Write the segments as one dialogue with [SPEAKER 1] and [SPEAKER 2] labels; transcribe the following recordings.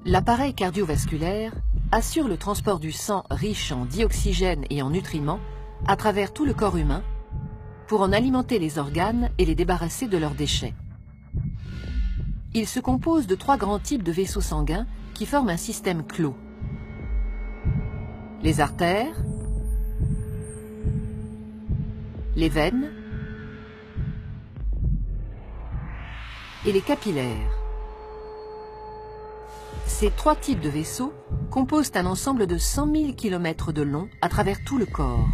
[SPEAKER 1] L'appareil cardiovasculaire assure le transport du sang riche en dioxygène et en nutriments à travers tout le corps humain pour en alimenter les organes et les débarrasser de leurs déchets. Il se compose de 3 grands types de vaisseaux sanguins qui forment un système clos. Les artères, les veines et les capillaires. Ces 3 types de vaisseaux composent un ensemble de 100 000 km de long à travers tout le corps.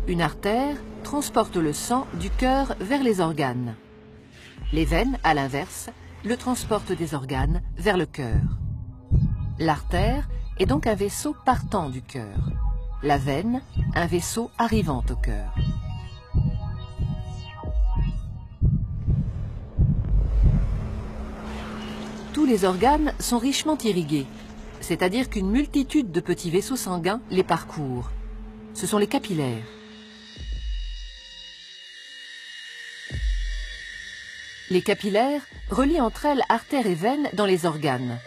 [SPEAKER 1] Une artère transporte le sang du cœur vers les organes. Les veines, à l'inverse, le transportent des organes vers le cœur. L'artère est donc un vaisseau partant du cœur. La veine, un vaisseau arrivant au cœur. Tous les organes sont richement irrigués, c'est-à-dire qu'une multitude de petits vaisseaux sanguins les parcourent. Ce sont les capillaires. Les capillaires relient entre elles artères et veines dans les organes.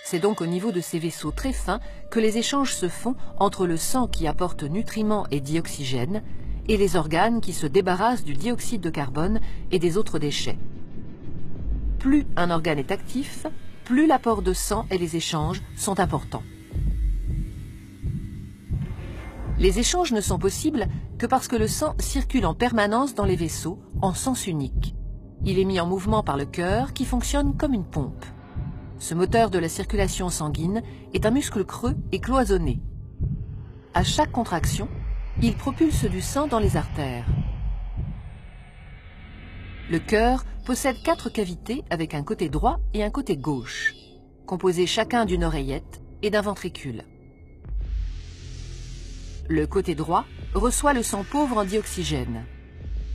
[SPEAKER 1] C'est donc au niveau de ces vaisseaux très fins que les échanges se font entre le sang qui apporte nutriments et dioxygène et les organes qui se débarrassent du dioxyde de carbone et des autres déchets. Plus un organe est actif, plus l'apport de sang et les échanges sont importants. Les échanges ne sont possibles que parce que le sang circule en permanence dans les vaisseaux en sens unique. Il est mis en mouvement par le cœur qui fonctionne comme une pompe. Ce moteur de la circulation sanguine est un muscle creux et cloisonné. À chaque contraction, il propulse du sang dans les artères. Le cœur possède 4 cavités avec un côté droit et un côté gauche, composés chacun d'une oreillette et d'un ventricule. Le côté droit reçoit le sang pauvre en dioxygène.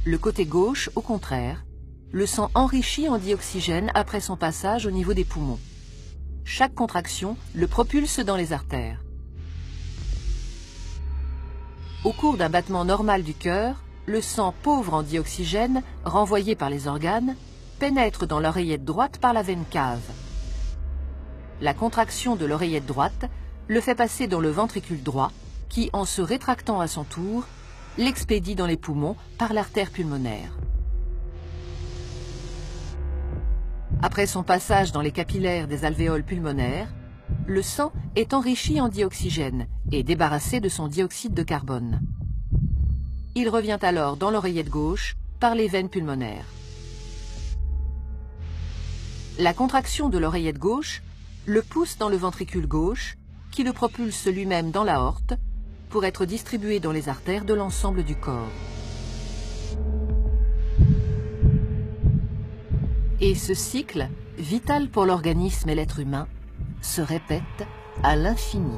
[SPEAKER 1] Le côté gauche, au contraire, le sang enrichi en dioxygène après son passage au niveau des poumons. Chaque contraction le propulse dans les artères. Au cours d'un battement normal du cœur, le sang pauvre en dioxygène, renvoyé par les organes, pénètre dans l'oreillette droite par la veine cave. La contraction de l'oreillette droite le fait passer dans le ventricule droit, qui, en se rétractant à son tour, l'expédie dans les poumons par l'artère pulmonaire. Après son passage dans les capillaires des alvéoles pulmonaires, le sang est enrichi en dioxygène et débarrassé de son dioxyde de carbone. Il revient alors dans l'oreillette gauche par les veines pulmonaires. La contraction de l'oreillette gauche le pousse dans le ventricule gauche, qui le propulse lui-même dans l'aorte pour être distribué dans les artères de l'ensemble du corps. Et ce cycle, vital pour l'organisme et l'être humain, se répète à l'infini.